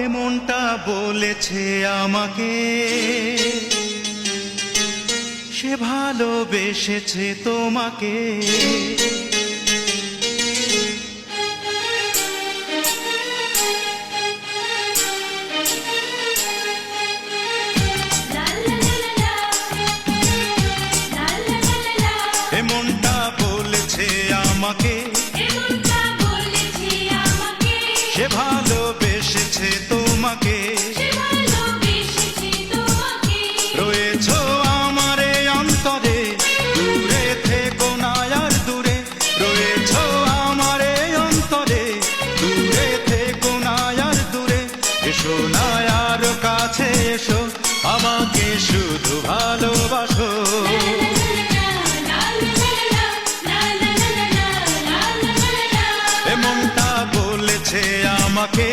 এমনটা বলেছে আমাকে, সে ভালোবেসেছে তোমাকে। এমনটা বলেছে আমাকে, সে ভালোবেসেছে তোমাকে। রয়েছো আমার এই অন্তরে, দূরে থেকো না আর দূরে। রয়েছো আমার এই অন্তরে, দূরে থেকো না আর দূরে। এসো না আর কাছে এসো, আমাকে শুধু ভালোবাসো। এমনটা বলেছে আমাকে।